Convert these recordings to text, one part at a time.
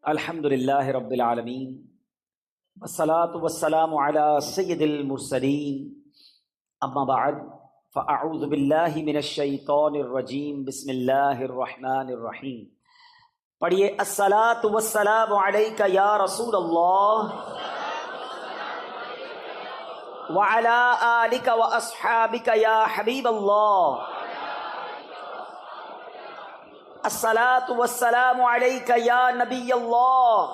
الحمدللہ رب العالمین والصلاة والسلام علی سید المرسلین اما بعد فاعوذ باللہ من الشیطان الرجیم بسم اللہ الرحمن الرحیم. پڑھیے الصلاۃ والسلام علیک یا رسول اللہ وعلی آلک واصحابک یا حبیب اللہ. الصلاۃ والسلام علیک یا نبی اللہ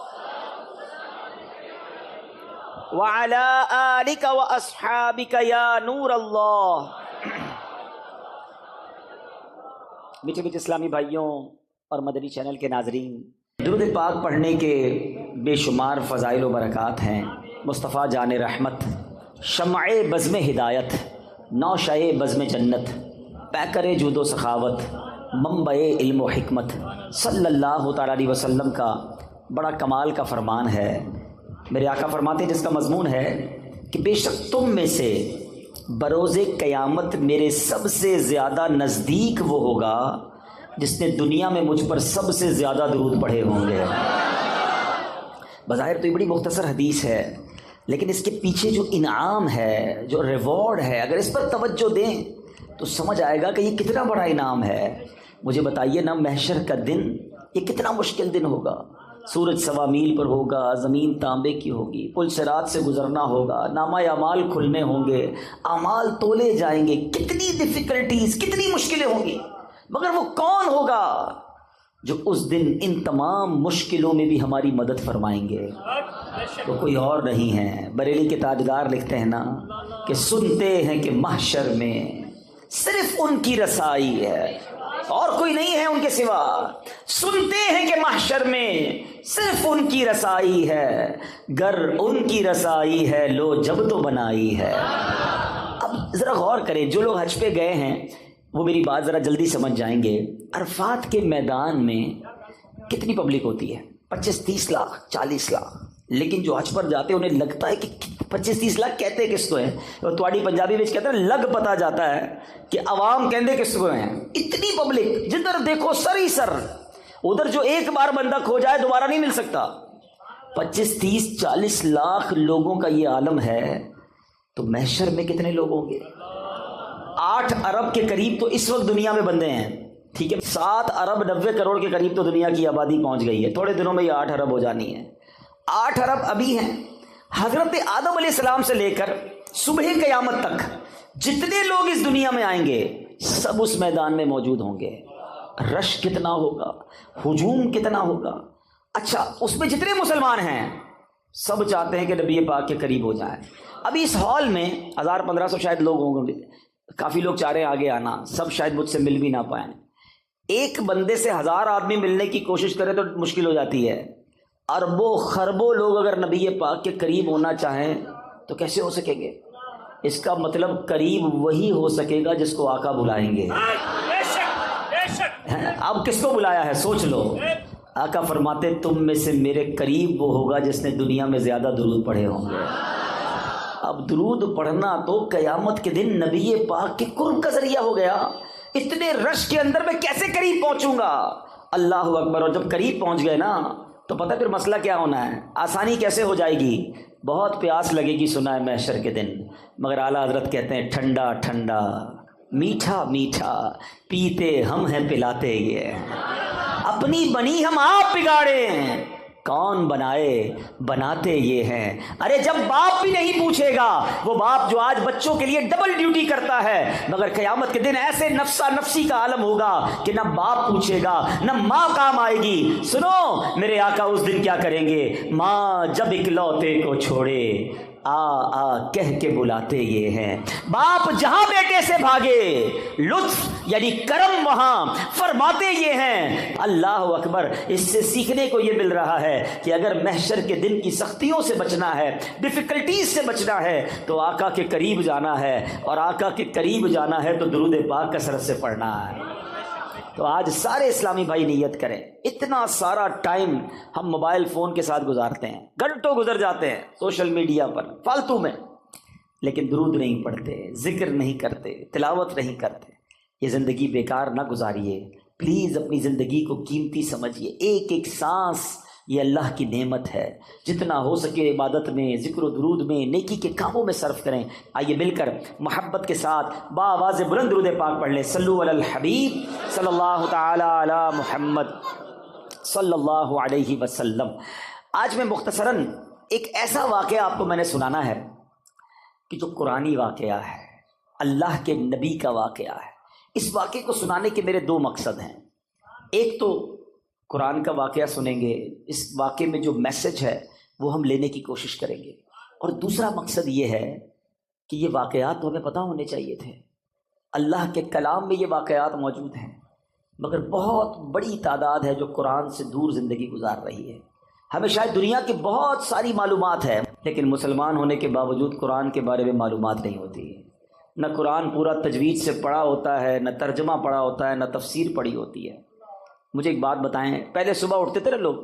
وعلی آلک واصحابک یا نور اللہ. میٹھے میٹھے اسلامی بھائیوں اور مدنی چینل کے ناظرین، درود پاک پڑھنے کے بے شمار فضائل و برکات ہیں. مصطفیٰ جان رحمت، شمع بزم ہدایت، نوشہ بزم جنت، پیکر جود و سخاوت، منبع علم و حکمت، صلی اللہ تعالیٰ علیہ وسلم کا بڑا کمال کا فرمان ہے. میرے آقا فرماتے ہیں جس کا مضمون ہے کہ بے شک تم میں سے بروز قیامت میرے سب سے زیادہ نزدیک وہ ہوگا جس نے دنیا میں مجھ پر سب سے زیادہ درود پڑھے ہوں گے. بظاہر تو یہ بڑی مختصر حدیث ہے، لیکن اس کے پیچھے جو انعام ہے، جو ریوارڈ ہے، اگر اس پر توجہ دیں تو سمجھ آئے گا کہ یہ کتنا بڑا انعام ہے. مجھے بتائیے نا، محشر کا دن یہ کتنا مشکل دن ہوگا. سورج سوا میل پر ہوگا، زمین تانبے کی ہوگی، پل صراط سے گزرنا ہوگا، نامہ اعمال کھلنے ہوں گے، اعمال تولے جائیں گے، کتنی ڈیفیکلٹیز، کتنی مشکلیں ہوں گی. مگر وہ کون ہوگا جو اس دن ان تمام مشکلوں میں بھی ہماری مدد فرمائیں گے؟ تو کوئی اور نہیں ہے. بریلی کے تاجدار لکھتے ہیں نا کہ سنتے ہیں کہ محشر میں صرف ان کی رسائی ہے اور کوئی نہیں ہے ان کے سوا. سنتے ہیں کہ محشر میں صرف ان کی رسائی ہے، گر ان کی رسائی ہے لو جب تو بنائی ہے. اب ذرا غور کریں، جو لوگ حج پہ گئے ہیں وہ میری بات ذرا جلدی سمجھ جائیں گے. عرفات کے میدان میں کتنی پبلک ہوتی ہے؟ 25-30 لاکھ، 40 لاکھ. لیکن جو حج پر جاتے ہیں انہیں لگتا ہے کہ 25-30 لاکھ کہتے کس کو ہیں؟ تواڑی پنجابی میں کہتے ہیں لگ پتا جاتا ہے کہ عوام کہندے کس کو ہیں. اتنی پبلک، جدھر دیکھو سر ہی سر. ادھر جو ایک بار بندہ کھو جائے دوبارہ نہیں مل سکتا. 25-30-40 لاکھ لوگوں کا یہ عالم ہے، تو محشر میں کتنے لوگ ہوں گے؟ 8 ارب کے قریب تو اس وقت دنیا میں بندے ہیں، ٹھیک ہے. 7 ارب 90 کروڑ کے قریب تو دنیا کی آبادی پہنچ گئی ہے. تھوڑے دنوں میں یہ 8 ارب ہو جانی ہے. 8 ارب ابھی ہیں. حضرت آدم علیہ السلام سے لے کر صبح قیامت تک جتنے لوگ اس دنیا میں آئیں گے سب اس میدان میں موجود ہوں گے. رش کتنا ہوگا، ہجوم کتنا ہوگا. اچھا، اس میں جتنے مسلمان ہیں سب چاہتے ہیں کہ نبی پاک کے قریب ہو جائیں. ابھی اس ہال میں 1000-1500 شاید لوگ ہوں گے. کافی لوگ چاہ رہے ہیں آگے آنا، سب شاید مجھ سے مل بھی نہ پائیں. ایک بندے سے 1000 آدمی ملنے کی کوشش کرے تو مشکل ہو جاتی ہے. اربوں خربوں لوگ اگر نبی پاک کے قریب ہونا چاہیں تو کیسے ہو سکیں گے؟ اس کا مطلب قریب وہی ہو سکے گا جس کو آقا بلائیں گے. اب کس کو بلایا ہے سوچ لو. آقا فرماتے تم میں سے میرے قریب وہ ہوگا جس نے دنیا میں زیادہ درود پڑھے ہوں گے. اب درود پڑھنا تو قیامت کے دن نبی پاک کے قرب کا ذریعہ ہو گیا. اتنے رش کے اندر میں کیسے قریب پہنچوں گا؟ اللہ اکبر. اور جب قریب پہنچ گئے نا تو پتہ پھر مسئلہ کیا ہونا ہے، آسانی کیسے ہو جائے گی. بہت پیاس لگے گی، سنا ہے محشر کے دن، مگر اعلیٰ حضرت کہتے ہیں ٹھنڈا ٹھنڈا میٹھا میٹھا پیتے ہم ہیں پلاتے یہ. اپنی بنی ہم آپ بگاڑے، کون بنائے بناتے یہ ہیں. ارے جب باپ بھی نہیں پوچھے گا، وہ باپ جو آج بچوں کے لیے ڈبل ڈیوٹی کرتا ہے، مگر قیامت کے دن ایسے نفسا نفسی کا عالم ہوگا کہ نہ باپ پوچھے گا نہ ماں کام آئے گی. سنو میرے آقا اس دن کیا کریں گے؟ ماں جب اکلوتے کو چھوڑے آ آ کہہ کے بلاتے یہ ہیں. باپ جہاں بیٹے سے بھاگے لطف یعنی کرم وہاں فرماتے یہ ہیں. اللہ اکبر. اس سے سیکھنے کو یہ مل رہا ہے کہ اگر محشر کے دن کی سختیوں سے بچنا ہے، ڈیفیکلٹیز سے بچنا ہے، تو آقا کے قریب جانا ہے. اور آقا کے قریب جانا ہے تو درود پاک کثرت سے پڑھنا ہے. تو آج سارے اسلامی بھائی نیت کریں. اتنا سارا ٹائم ہم موبائل فون کے ساتھ گزارتے ہیں، گھنٹوں گزر جاتے ہیں سوشل میڈیا پر فالتو میں، لیکن درود نہیں پڑھتے، ذکر نہیں کرتے، تلاوت نہیں کرتے. یہ زندگی بیکار نہ گزاریے. پلیز اپنی زندگی کو قیمتی سمجھیے. ایک ایک سانس یہ اللہ کی نعمت ہے. جتنا ہو سکے عبادت میں، ذکر و درود میں، نیکی کے کاموں میں صرف کریں. آئیے مل کر محبت کے ساتھ بآواز بلند درود پاک پڑھ لیں. صلو علی الحبیب صلی اللہ تعالی علی محمد صلی اللہ علیہ وسلم. آج میں مختصراً ایک ایسا واقعہ آپ کو میں نے سنانا ہے کہ جو قرآنی واقعہ ہے، اللہ کے نبی کا واقعہ ہے. اس واقعے کو سنانے کے میرے 2 مقصد ہیں. ایک تو قرآن کا واقعہ سنیں گے، اس واقعے میں جو میسج ہے وہ ہم لینے کی کوشش کریں گے، اور دوسرا مقصد یہ ہے کہ یہ واقعات تو ہمیں پتہ ہونے چاہیے تھے. اللہ کے کلام میں یہ واقعات موجود ہیں، مگر بہت بڑی تعداد ہے جو قرآن سے دور زندگی گزار رہی ہے. ہمیں شاید دنیا کی بہت ساری معلومات ہے، لیکن مسلمان ہونے کے باوجود قرآن کے بارے میں معلومات نہیں ہوتی. نہ قرآن پورا تجوید سے پڑھا ہوتا ہے، نہ ترجمہ پڑھا ہوتا ہے، نہ تفسیر پڑھی ہوتی ہے. مجھے ایک بات بتائیں، پہلے صبح اٹھتے تھے نا لوگ،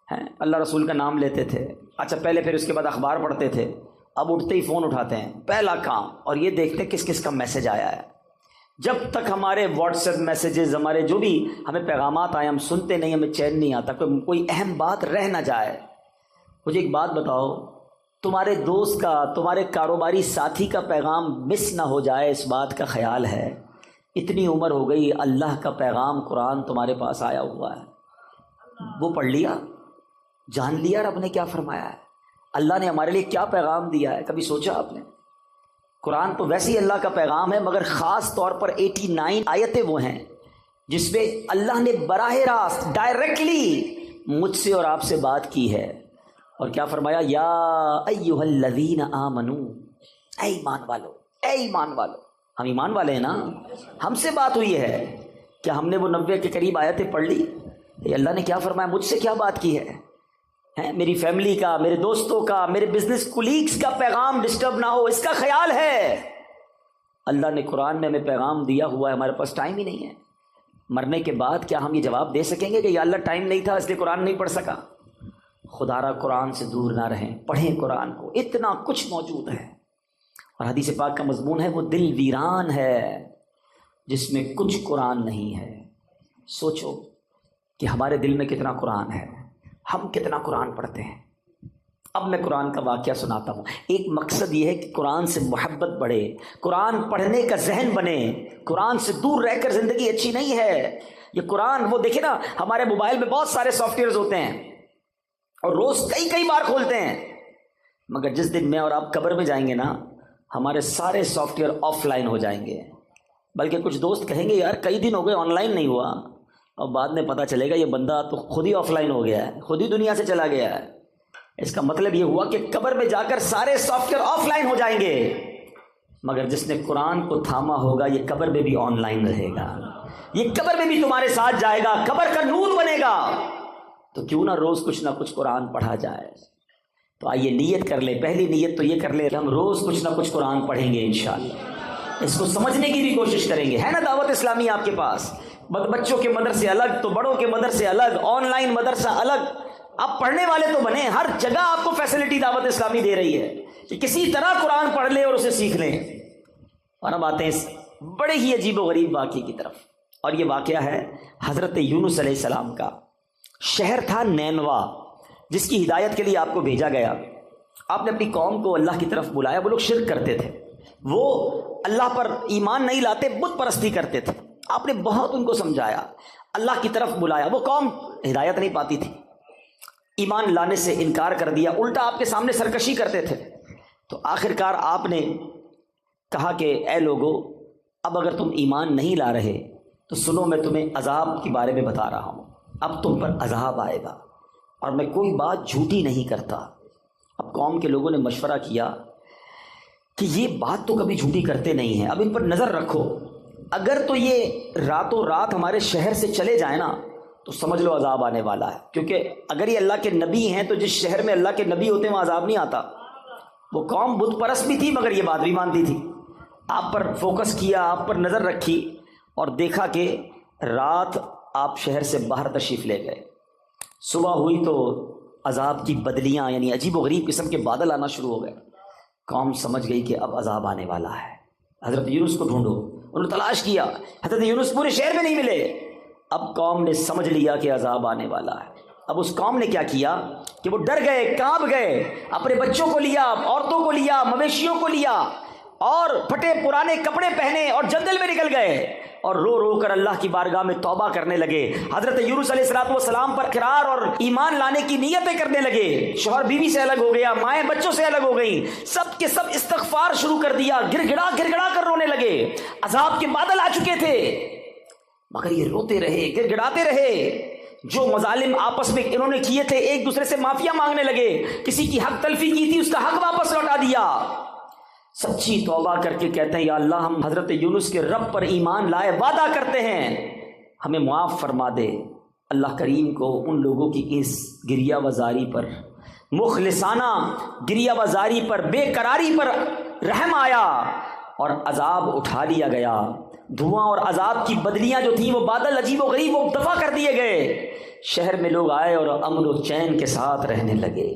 ہیں اللہ رسول کا نام لیتے تھے، اچھا پہلے پھر اس کے بعد اخبار پڑھتے تھے. اب اٹھتے ہی فون اٹھاتے ہیں، پہلا کام، اور یہ دیکھتے ہیں کس کس کا میسج آیا ہے. جب تک ہمارے واٹس ایپ میسیجز، ہمارے جو بھی ہمیں پیغامات آئے، ہم سنتے نہیں، ہمیں چین نہیں آتا، کوئی اہم بات رہ نہ جائے. مجھے ایک بات بتاؤ، تمہارے دوست کا، تمہارے کاروباری ساتھی کا پیغام مس نہ ہو جائے، اس بات کا خیال ہے؟ اتنی عمر ہو گئی، اللہ کا پیغام قرآن تمہارے پاس آیا ہوا ہے، وہ پڑھ لیا، جان لیا رب نے کیا فرمایا ہے، اللہ نے ہمارے لیے کیا پیغام دیا ہے؟ کبھی سوچا آپ نے؟ قرآن تو ویسے ہی اللہ کا پیغام ہے، مگر خاص طور پر 89 آیتیں وہ ہیں جس میں اللہ نے براہ راست ڈائریکٹلی مجھ سے اور آپ سے بات کی ہے. اور کیا فرمایا؟ یا ایھا الذین آمنو، اے ایمان والو، اے ایمان والو. ہم ایمان والے ہیں نا، ہم سے بات ہوئی ہے. کیا ہم نے وہ 90 کے قریب آیتیں پڑھ لی؟ اللہ نے کیا فرمایا، مجھ سے کیا بات کی ہے؟ میری فیملی کا، میرے دوستوں کا، میرے بزنس کولیگز کا پیغام ڈسٹرب نہ ہو، اس کا خیال ہے. اللہ نے قرآن میں ہمیں پیغام دیا ہوا ہے، ہمارے پاس ٹائم ہی نہیں ہے. مرنے کے بعد کیا ہم یہ جواب دے سکیں گے کہ یا اللہ ٹائم نہیں تھا اس لیے قرآن نہیں پڑھ سکا؟ خدا را قرآن سے دور نہ رہیں، پڑھیں قرآن کو، اتنا کچھ موجود ہے. اور حدیث پاک کا مضمون ہے وہ دل ویران ہے جس میں کچھ قرآن نہیں ہے. سوچو کہ ہمارے دل میں کتنا قرآن ہے، ہم کتنا قرآن پڑھتے ہیں. اب میں قرآن کا واقعہ سناتا ہوں. ایک مقصد یہ ہے کہ قرآن سے محبت بڑھے، قرآن پڑھنے کا ذہن بنے. قرآن سے دور رہ کر زندگی اچھی نہیں ہے. یہ قرآن، وہ دیکھیں نا، ہمارے موبائل میں بہت سارے سافٹ ویئرز ہوتے ہیں اور روز کئی بار کھولتے ہیں، مگر جس دن میں اور آپ قبر میں جائیں گے نا، ہمارے سارے سافٹ ویئر آف لائن ہو جائیں گے. بلکہ کچھ دوست کہیں گے یار کئی دن ہو گئے آن لائن نہیں ہوا، اور بعد میں پتہ چلے گا یہ بندہ تو خود ہی آف لائن ہو گیا ہے، خود ہی دنیا سے چلا گیا ہے. اس کا مطلب یہ ہوا کہ قبر میں جا کر سارے سافٹ ویئر آف لائن ہو جائیں گے، مگر جس نے قرآن کو تھاما ہوگا یہ قبر میں بھی آن لائن رہے گا، یہ قبر میں بھی تمہارے ساتھ جائے گا، قبر کا نور بنے گا. تو کیوں نہ روز کچھ نہ کچھ قرآن پڑھا جائے. تو آئیے نیت کر لیں، پہلی نیت تو یہ کر لیں کہ ہم روز کچھ نہ کچھ قرآن پڑھیں گے انشاءاللہ. اس کو سمجھنے کی بھی کوشش کریں گے. ہے نا دعوت اسلامی آپ کے پاس؟ بچوں کے مدرسے الگ تو بڑوں کے مدرسے الگ، آن لائن مدرسہ الگ. آپ پڑھنے والے تو بنے، ہر جگہ آپ کو فیسلٹی دعوت اسلامی دے رہی ہے کہ کسی طرح قرآن پڑھ لیں اور اسے سیکھ لیں. اور اب آتے ہیں بڑے ہی عجیب و غریب واقعے کی طرف. اور یہ واقعہ ہے حضرت یونس علیہ السلام کا. شہر تھا نینوا، جس کی ہدایت کے لیے آپ کو بھیجا گیا. آپ نے اپنی قوم کو اللہ کی طرف بلایا. وہ لوگ شرک کرتے تھے، وہ اللہ پر ایمان نہیں لاتے، بت پرستی کرتے تھے. آپ نے بہت ان کو سمجھایا، اللہ کی طرف بلایا. وہ قوم ہدایت نہیں پاتی تھی، ایمان لانے سے انکار کر دیا، الٹا آپ کے سامنے سرکشی کرتے تھے. تو آخر کار آپ نے کہا کہ اے لوگو، اب اگر تم ایمان نہیں لا رہے تو سنو، میں تمہیں عذاب کے بارے میں بتا رہا ہوں. اب تم پر عذاب آئے گا، اور میں کوئی بات جھوٹی نہیں کرتا. اب قوم کے لوگوں نے مشورہ کیا کہ یہ بات تو کبھی جھوٹی کرتے نہیں ہیں، اب ان پر نظر رکھو. اگر تو یہ راتوں رات ہمارے شہر سے چلے جائیں نا تو سمجھ لو عذاب آنے والا ہے. کیونکہ اگر یہ اللہ کے نبی ہیں تو جس شہر میں اللہ کے نبی ہوتے ہیں وہاں عذاب نہیں آتا. وہ قوم بت پرست بھی تھی مگر یہ بات بھی مانتی تھی. آپ پر فوکس کیا، آپ پر نظر رکھی، اور دیکھا کہ رات آپ شہر سے باہر تشریف لے گئے. صبح ہوئی تو عذاب کی بدلیاں، یعنی عجیب و غریب قسم کے بادل آنا شروع ہو گئے. قوم سمجھ گئی کہ اب عذاب آنے والا ہے. حضرت یونس کو ڈھونڈو. انہوں نے تلاش کیا، حضرت یونس پورے شہر میں نہیں ملے. اب قوم نے سمجھ لیا کہ عذاب آنے والا ہے. اب اس قوم نے کیا کیا کہ وہ ڈر گئے، کانپ گئے، اپنے بچوں کو لیا، عورتوں کو لیا، مویشیوں کو لیا اور پھٹے پرانے کپڑے پہنے اور جنگل میں نکل گئے اور رو رو کر اللہ کی بارگاہ میں توبہ کرنے لگے۔ حضرت یونس علیہ السلام پر اقرار اور ایمان لانے کی نیتیں کرنے لگے۔ شوہر بیوی سے الگ ہو گیا، مائیں بچوں سے الگ ہو گئیں، سب کے سب استغفار شروع کر دیا، گڑ گڑا کر رونے لگے۔ عذاب کے بادل آ چکے تھے مگر یہ روتے رہے، گڑ گڑاتے رہے۔ جو مظالم آپس میں انہوں نے کیے تھے، ایک دوسرے سے معافیا مانگنے لگے، کسی کی حق تلفی کی تھی اس کا حق واپس لوٹا دیا۔ سچی توبہ کر کے کہتے ہیں یا اللہ ہم حضرت یونس کے رب پر ایمان لائے، وعدہ کرتے ہیں ہمیں معاف فرما دے۔ اللہ کریم کو ان لوگوں کی اس گریہ وزاری پر، مخلصانہ گریہ وزاری پر، بے قراری پر رحم آیا اور عذاب اٹھا لیا گیا۔ دھواں اور عذاب کی بدلیاں جو تھیں، وہ بادل عجیب و غریب وہ دفع کر دیے گئے۔ شہر میں لوگ آئے اور امن و چین کے ساتھ رہنے لگے۔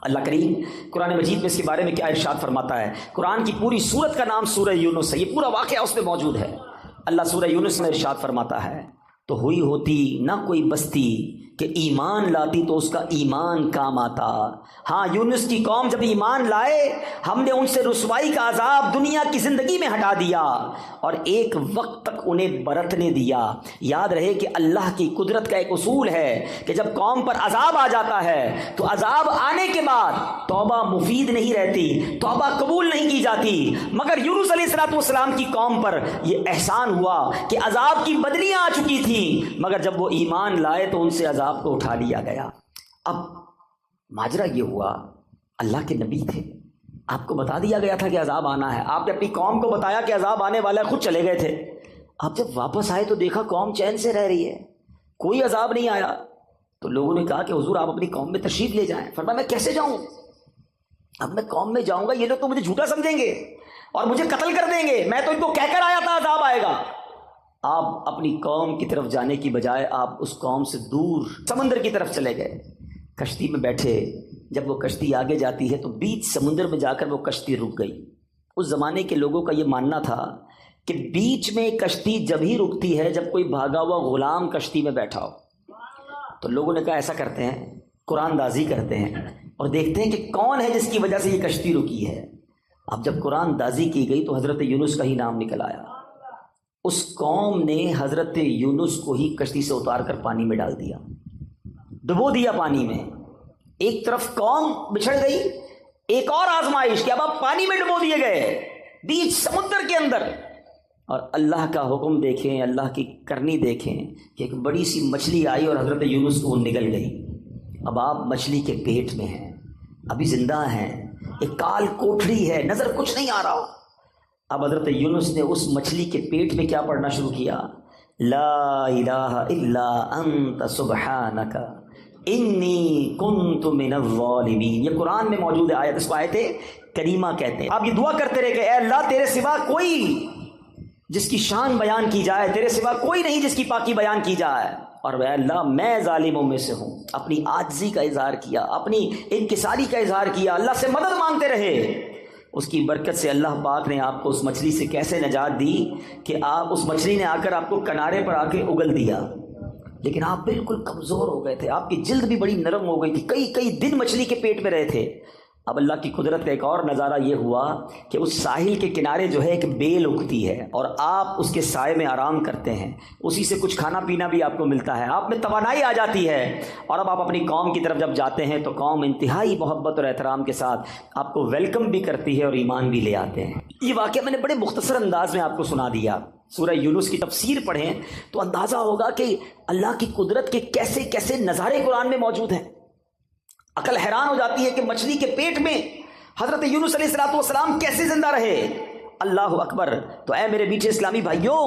اللہ کریم قرآن مجید میں اس کے بارے میں کیا ارشاد فرماتا ہے؟ قرآن کی پوری سورت کا نام سورہ یونس ہے، یہ پورا واقعہ اس میں موجود ہے۔ اللہ سورہ یونس میں ارشاد فرماتا ہے تو ہوئی ہوتی نہ کوئی بستی کہ ایمان لاتی تو اس کا ایمان کام آتا۔ ہاں، یونس کی قوم جب ایمان لائے ہم نے ان سے رسوائی کا عذاب دنیا کی زندگی میں ہٹا دیا اور ایک وقت تک انہیں برتنے دیا۔ یاد رہے کہ اللہ کی قدرت کا ایک اصول ہے کہ جب قوم پر عذاب آ جاتا ہے تو عذاب آنے کے بعد توبہ مفید نہیں رہتی، توبہ قبول نہیں کی جاتی۔ مگر یونس علیہ السلام کی قوم پر یہ احسان ہوا کہ عذاب کی بدلیاں آ چکی تھیں مگر جب وہ ایمان لائے تو ان سے عذاب کو اٹھا لیا گیا۔ اب ماجرا یہ ہوا، اللہ کے نبی تھے، آپ کو بتا دیا گیا تھا کہ عذاب آنا ہے، آپ نے اپنی قوم کو بتایا کہ عذاب آنے والا ہے، خود چلے گئے تھے۔ اب جب واپس آئے تو دیکھا قوم چین سے رہ رہی ہے، کوئی عذاب نہیں آیا۔ تو لوگوں نے کہا کہ حضور آپ اپنی قوم میں تشریف لے جائیں۔ فرمایا میں کیسے جاؤں؟ اب میں قوم میں جاؤں گا یہ لوگ تو مجھے جھوٹا سمجھیں گے اور مجھے قتل کر دیں گے، میں تو ان کو کہہ کر آیا تھا عذاب آئے گا۔ آپ اپنی قوم کی طرف جانے کی بجائے آپ اس قوم سے دور سمندر کی طرف چلے گئے، کشتی میں بیٹھے۔ جب وہ کشتی آگے جاتی ہے تو بیچ سمندر میں جا کر وہ کشتی رک گئی۔ اس زمانے کے لوگوں کا یہ ماننا تھا کہ بیچ میں کشتی جب ہی رکتی ہے جب کوئی بھاگا ہوا غلام کشتی میں بیٹھا ہو۔ تو لوگوں نے کہا ایسا کرتے ہیں، قرآن دازی کرتے ہیں اور دیکھتے ہیں کہ کون ہے جس کی وجہ سے یہ کشتی رکی ہے۔ اب جب قرآن دازی کی گئی تو حضرت یونس کا ہی نام نکل آیا۔ اس قوم نے حضرت یونس کو ہی کشتی سے اتار کر پانی میں ڈال دیا، ڈبو دیا پانی میں۔ ایک طرف قوم بچھڑ گئی، ایک اور آزمائش کہ اب آپ پانی میں ڈبو دیے گئے بیچ سمندر کے اندر۔ اور اللہ کا حکم دیکھیں، اللہ کی کرنی دیکھیں کہ ایک بڑی سی مچھلی آئی اور حضرت یونس کو نگل گئی۔ اب آپ مچھلی کے پیٹ میں ہیں، ابھی زندہ ہیں، ایک کال کوٹھڑی ہے، نظر کچھ نہیں آ رہا۔ اب حضرت یونس نے اس مچھلی کے پیٹ میں کیا پڑھنا شروع کیا؟ لا الہ الا انت سبحانک انی کنت من الظالمین۔ یہ قرآن میں موجود ہے آیت، اس کو آیت کریمہ کہتے ہیں۔ آپ یہ دعا کرتے رہے کہ اے اللہ تیرے سوا کوئی جس کی شان بیان کی جائے، تیرے سوا کوئی نہیں جس کی پاکی بیان کی جائے، اور اے اللہ میں ظالموں میں سے ہوں۔ اپنی عاجزی کا اظہار کیا، اپنی انکساری کا اظہار کیا، اللہ سے مدد مانگتے رہے۔ اس کی برکت سے اللہ پاک نے آپ کو اس مچھلی سے کیسے نجات دی کہ آپ اس مچھلی نے آ کر آپ کو کنارے پر آ کے اگل دیا، لیکن آپ بالکل کمزور ہو گئے تھے، آپ کی جلد بھی بڑی نرم ہو گئی تھی، کئی دن مچھلی کے پیٹ میں رہے تھے۔ اب اللہ کی قدرت کا ایک اور نظارہ یہ ہوا کہ اس ساحل کے کنارے جو ہے ایک بیل اگتی ہے اور آپ اس کے سائے میں آرام کرتے ہیں، اسی سے کچھ کھانا پینا بھی آپ کو ملتا ہے، آپ میں توانائی آ جاتی ہے۔ اور اب آپ اپنی قوم کی طرف جب جاتے ہیں تو قوم انتہائی محبت اور احترام کے ساتھ آپ کو ویلکم بھی کرتی ہے اور ایمان بھی لے آتے ہیں۔ یہ واقعہ میں نے بڑے مختصر انداز میں آپ کو سنا دیا۔ سورہ یونس کی تفسیر پڑھیں تو اندازہ ہوگا کہ اللہ کی قدرت کے کیسے کیسے نظارے قرآن میں موجود ہیں۔ عقل حیران ہو جاتی ہے کہ مچھلی کے پیٹ میں حضرت یونس علیہ السلام کیسے زندہ رہے۔ اللہ اکبر۔ تو اے میرے میٹھے اسلامی بھائیوں،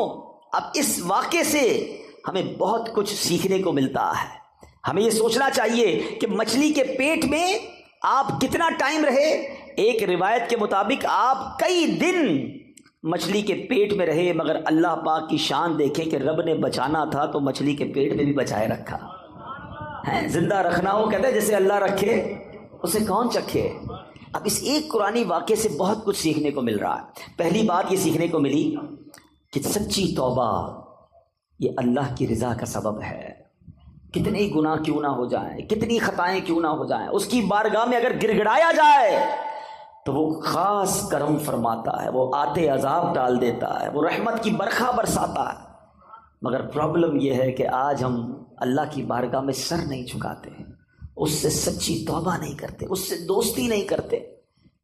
اب اس واقعے سے ہمیں بہت کچھ سیکھنے کو ملتا ہے۔ ہمیں یہ سوچنا چاہیے کہ مچھلی کے پیٹ میں آپ کتنا ٹائم رہے۔ ایک روایت کے مطابق آپ کئی دن مچھلی کے پیٹ میں رہے، مگر اللہ پاک کی شان دیکھیں کہ رب نے بچانا تھا تو مچھلی کے پیٹ میں بھی بچائے رکھا ہے۔ زندہ رکھنا ہو کہتے ہیں جیسے اللہ رکھے اسے کون چکھے۔ اب اس ایک قرآنی واقعے سے بہت کچھ سیکھنے کو مل رہا ہے۔ پہلی بات یہ سیکھنے کو ملی کہ سچی توبہ یہ اللہ کی رضا کا سبب ہے۔ کتنے ہی گناہ کیوں نہ ہو جائیں، کتنی خطائیں کیوں نہ ہو جائیں، اس کی بارگاہ میں اگر گڑ گڑایا جائے تو وہ خاص کرم فرماتا ہے، وہ آتے عذاب ڈال دیتا ہے، وہ رحمت کی برکھا برساتا ہے۔ مگر پرابلم یہ ہے کہ آج ہم اللہ کی بارگاہ میں سر نہیں جھکاتے، اس سے سچی توبہ نہیں کرتے، اس سے دوستی نہیں کرتے۔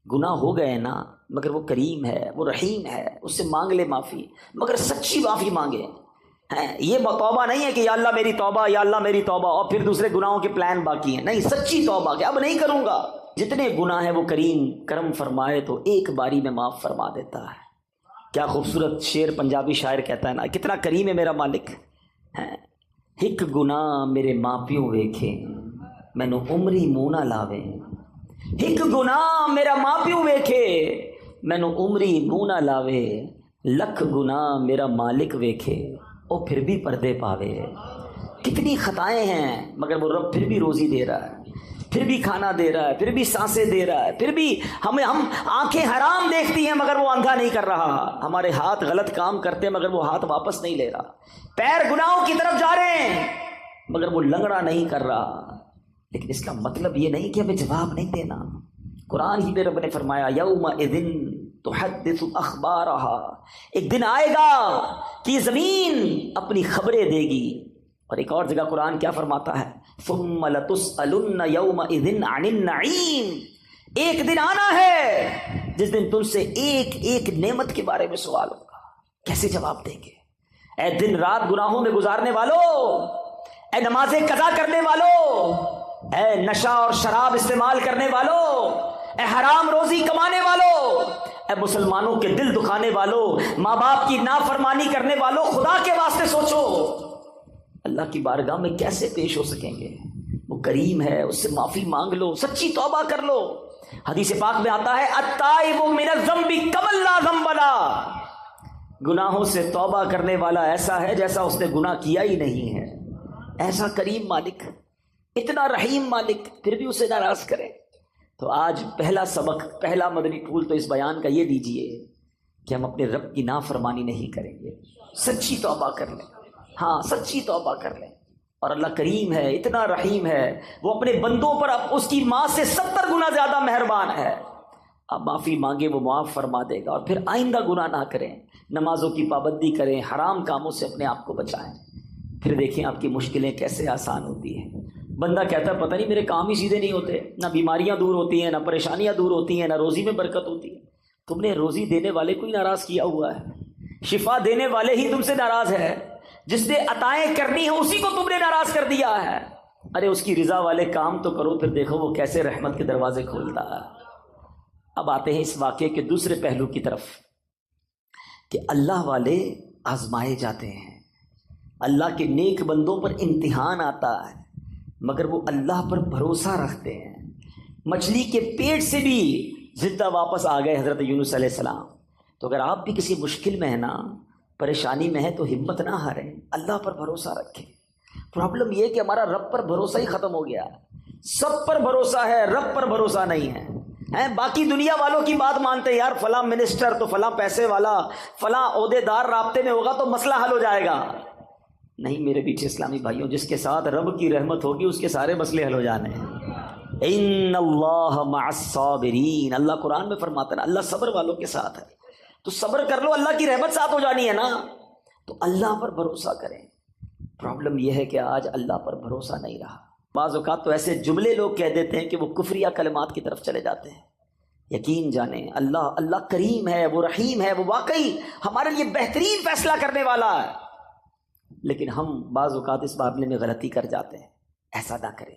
گناہ ہو گئے نا، مگر وہ کریم ہے، وہ رحیم ہے، اس سے مانگ لے معافی، مگر سچی معافی مانگے۔ یہ توبہ نہیں ہے کہ یا اللہ میری توبہ، یا اللہ میری توبہ، اور پھر دوسرے گناہوں کے پلان باقی ہیں، نہیں، سچی توبہ کہ اب نہیں کروں گا۔ جتنے گناہ ہیں وہ کریم کرم فرمائے تو ایک باری میں معاف فرما دیتا ہے۔ کیا خوبصورت شعر پنجابی شاعر کہتا ہے نا، کتنا کریم ہے میرا مالک۔ ایک گناہ میرے ماں پیو ویکھے مینوں عمری منہ نہ لاوے، ایک گناہ میرا ماں پیو ویکھے مینوں عمری منہ نہ لاوے، لکھ گناہ میرا مالک ویکھے او پھر بھی پردے پاوے۔ کتنی خطائیں ہیں مگر وہ رب پھر بھی روزی دے رہا ہے، پھر بھی کھانا دے رہا ہے، پھر بھی سانسیں دے رہا ہے، پھر بھی ہم آنکھیں حرام دیکھتی ہیں مگر وہ اندھا نہیں کر رہا، ہمارے ہاتھ غلط کام کرتے ہیں مگر وہ ہاتھ واپس نہیں لے رہا، پیر گناہوں کی طرف جا رہے ہیں مگر وہ لنگڑا نہیں کر رہا۔ لیکن اس کا مطلب یہ نہیں کہ ہمیں جواب نہیں دینا۔ قرآن ہی میں رب نے فرمایا یومئذ تحدث اخبارہا، ایک دن آئے گا کہ یہ زمین اپنی خبریں دے گی۔ اور ایک اور جگہ قرآن کیا فرماتا ہے، ثم لتسألن یومئذ عن النعیم، ایک دن آنا ہے جس دن تم سے ایک ایک نعمت کے بارے میں سوال ہوگا، کیسے جواب دیں گے؟ اے دن رات گناہوں میں گزارنے والوں، اے نمازیں قضا کرنے والوں، اے نشہ اور شراب استعمال کرنے والوں، اے حرام روزی کمانے والوں، اے مسلمانوں کے دل دکھانے والوں، ماں باپ کی نافرمانی کرنے والوں، خدا کے واسطے سوچو اللہ کی بارگاہ میں کیسے پیش ہو سکیں گے؟ وہ کریم ہے، اس سے معافی مانگ لو، سچی توبہ کر لو۔ حدیث پاک میں آتا ہے التائب من الذنب کمن لا ذنب لہ، گناہوں سے توبہ کرنے والا ایسا ہے جیسا اس نے گناہ کیا ہی نہیں ہے۔ ایسا کریم مالک، اتنا رحیم مالک، پھر بھی اسے ناراض کرے۔ تو آج پہلا سبق، پہلا مدنی پھول تو اس بیان کا یہ دیجئے کہ ہم اپنے رب کی نافرمانی نہیں کریں گے، سچی توبہ کر لیں، ہاں سچی توبہ کر لیں۔ اور اللہ کریم ہے، اتنا رحیم ہے، وہ اپنے بندوں پر اس کی ماں سے 70 گنا زیادہ مہربان ہے۔ اب معافی مانگے وہ معاف فرما دے گا، اور پھر آئندہ گناہ نہ کریں، نمازوں کی پابندی کریں، حرام کاموں سے اپنے آپ کو بچائیں، پھر دیکھیں آپ کی مشکلیں کیسے آسان ہوتی ہیں۔ بندہ کہتا ہے پتہ نہیں میرے کام ہی سیدھے نہیں ہوتے، نہ بیماریاں دور ہوتی ہیں، نہ پریشانیاں دور ہوتی ہیں، نہ روزی میں برکت ہوتی ہے۔ تم نے روزی دینے والے کو ہی ناراض کیا ہوا ہے، شفا دینے والے ہی تم سے ناراض ہے، جس نے عطائیں کرنی ہیں اسی کو تم نے ناراض کر دیا ہے۔ ارے اس کی رضا والے کام تو کرو، پھر دیکھو وہ کیسے رحمت کے دروازے کھولتا ہے۔ اب آتے ہیں اس واقعے کے دوسرے پہلو کی طرف کہ اللہ والے آزمائے جاتے ہیں، اللہ کے نیک بندوں پر امتحان آتا ہے مگر وہ اللہ پر بھروسہ رکھتے ہیں۔ مچھلی کے پیٹ سے بھی زندہ واپس آ گئے حضرت یونس علیہ السلام۔ تو اگر آپ بھی کسی مشکل میں ہیں نا، پریشانی میں ہے، تو ہمت نہ ہاریں، اللہ پر بھروسہ رکھیں۔ پرابلم یہ کہ ہمارا رب پر بھروسہ ہی ختم ہو گیا ہے، سب پر بھروسہ ہے، رب پر بھروسہ نہیں ہے۔ باقی دنیا والوں کی بات مانتے ہیں، یار فلاں منسٹر تو فلاں پیسے والا، فلاں عہدے دار رابطے میں ہوگا تو مسئلہ حل ہو جائے گا۔ نہیں میرے بیٹے اسلامی بھائیوں، جس کے ساتھ رب کی رحمت ہوگی اس کے سارے مسئلے حل ہو جانے ہیں۔ ان اللہ مع الصابرین، اللہ قرآن میں فرماتا ہے اللہ صبر والوں کے ساتھ ہے، تو صبر کر لو، اللہ کی رحمت ساتھ ہو جانی ہے نا۔ تو اللہ پر بھروسہ کریں۔ پرابلم یہ ہے کہ آج اللہ پر بھروسہ نہیں رہا۔ بعض اوقات تو ایسے جملے لوگ کہہ دیتے ہیں کہ وہ کفریہ کلمات کی طرف چلے جاتے ہیں۔ یقین جانیں اللہ کریم ہے، وہ رحیم ہے، وہ واقعی ہمارے لیے بہترین فیصلہ کرنے والا ہے، لیکن ہم بعض اوقات اس معاملے میں غلطی کر جاتے ہیں۔ ایسا نہ کریں۔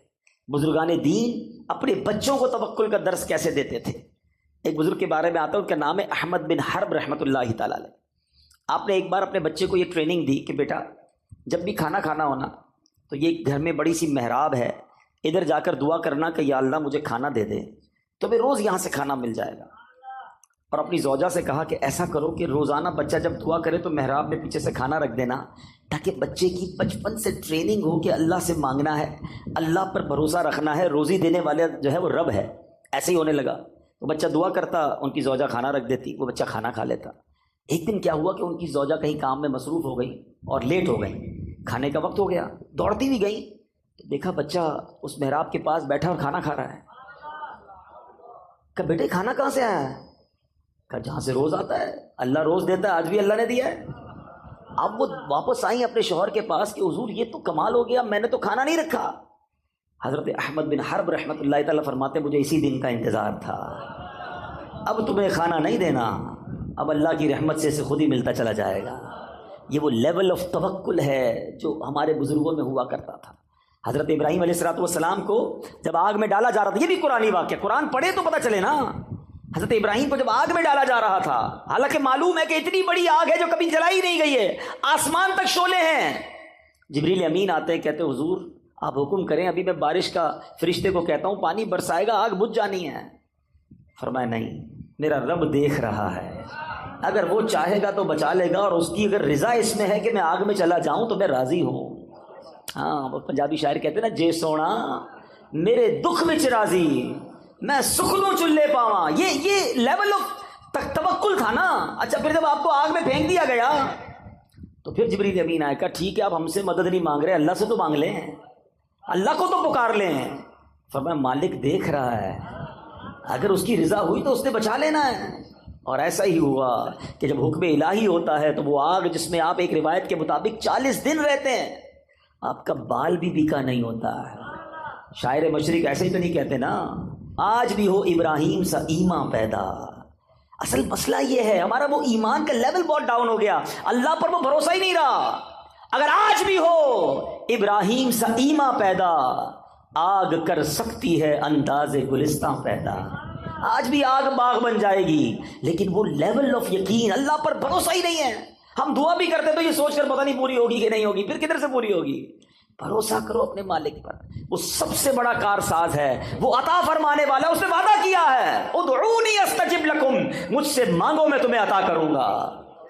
بزرگان دین اپنے بچوں کو توکل کا درس کیسے دیتے تھے؟ ایک بزرگ کے بارے میں آتا ہے، ان کا نام ہے احمد بن حرب رحمۃ اللہ تعالی علیہ۔ آپ نے ایک بار اپنے بچے کو یہ ٹریننگ دی کہ بیٹا جب بھی کھانا کھانا ہونا تو یہ گھر میں بڑی سی محراب ہے، ادھر جا کر دعا کرنا کہ یا اللہ مجھے کھانا دے دے، تو پھر روز یہاں سے کھانا مل جائے گا۔ اور اپنی زوجہ سے کہا کہ ایسا کرو کہ روزانہ بچہ جب دعا کرے تو محراب میں پیچھے سے کھانا رکھ دینا، تاکہ بچے کی بچپن سے ٹریننگ ہو کہ اللہ سے مانگنا ہے، اللہ پر بھروسہ رکھنا ہے، روزی دینے والے جو ہے وہ رب ہے۔ ایسے ہی ہونے لگا، وہ بچہ دعا کرتا، ان کی زوجہ کھانا رکھ دیتی، وہ بچہ کھانا کھا لیتا۔ ایک دن کیا ہوا کہ ان کی زوجہ کہیں کام میں مصروف ہو گئی اور لیٹ ہو گئی، کھانے کا وقت ہو گیا، دوڑتی بھی گئی تو دیکھا بچہ اس محراب کے پاس بیٹھا اور کھانا کھا رہا ہے. کہ بیٹے کھانا کہاں سے آیا ہے؟ کہ جہاں سے روز آتا ہے، اللہ روز دیتا ہے، آج بھی اللہ نے دیا ہے. اب وہ واپس آئیں اپنے شوہر کے پاس کہ حضور یہ تو کمال ہو گیا، میں نے تو کھانا نہیں رکھا. حضرت احمد بن حرب رحمۃ اللہ تعالیٰ فرماتے مجھے اسی دن کا انتظار تھا، اب تمہیں کھانا نہیں دینا، اب اللہ کی رحمت سے اسے خود ہی ملتا چلا جائے گا. یہ وہ لیول آف توکل ہے جو ہمارے بزرگوں میں ہوا کرتا تھا. حضرت ابراہیم علیہ الصلوۃ والسلام کو جب آگ میں ڈالا جا رہا تھا، یہ بھی قرآنی واقعہ، قرآن پڑھے تو پتہ چلے نا. حضرت ابراہیم کو جب آگ میں ڈالا جا رہا تھا، حالانکہ معلوم ہے کہ اتنی بڑی آگ ہے جو کبھی جلائی نہیں گئی ہے، آسمان تک شعلے ہیں. جبریل امین آتے ہیں، کہتے حضور آپ حکم کریں، ابھی میں بارش کا فرشتے کو کہتا ہوں پانی برسائے گا، آگ بجھ جانی ہے. فرمایا نہیں، میرا رب دیکھ رہا ہے، اگر وہ چاہے گا تو بچا لے گا، اور اس کی اگر رضا اس میں ہے کہ میں آگ میں چلا جاؤں تو میں راضی ہوں. ہاں وہ پنجابی شاعر کہتے ہیں نا، جے سونا میرے دکھ وچ راضی، میں سکھ نو چلے پاواں. یہ لیول آف توکل تھا نا. اچھا پھر جب آپ کو آگ میں پھینک دیا گیا تو پھر جبریل امین آئے، کہا ٹھیک ہے آپ ہم سے مدد نہیں مانگ رہے، اللہ سے تو مانگ لیں، اللہ کو تو پکار لیں. فرمایا مالک دیکھ رہا ہے، اگر اس کی رضا ہوئی تو اس نے بچا لینا ہے. اور ایسا ہی ہوا کہ جب حکم الہی ہوتا ہے تو وہ آگ جس میں آپ ایک روایت کے مطابق 40 دن رہتے ہیں، آپ کا بال بھی بیکا نہیں ہوتا ہے. شاعر مشرق ایسے ہی تو نہیں کہتے نا، آج بھی ہو ابراہیم سا ایمان پیدا. اصل مسئلہ یہ ہے ہمارا وہ ایمان کا لیول بہت ڈاؤن ہو گیا، اللہ پر وہ بھروسہ ہی نہیں رہا. اگر آج بھی ہو ابراہیم سا ایمان پیدا، آگ کر سکتی ہے انداز گلستان پیدا. آج بھی آگ باغ بن جائے گی، لیکن وہ لیول آف یقین، اللہ پر بھروسہ ہی نہیں ہے. ہم دعا بھی کرتے تو یہ سوچ کر پتہ نہیں پوری ہوگی کہ نہیں ہوگی، پھر کدھر سے پوری ہوگی. بھروسہ کرو اپنے مالک پر، وہ سب سے بڑا کارساز ہے، وہ عطا فرمانے والا، اس نے وعدہ کیا ہے ادعونی استجب لکم، مجھ سے مانگو میں تمہیں عطا کروں گا.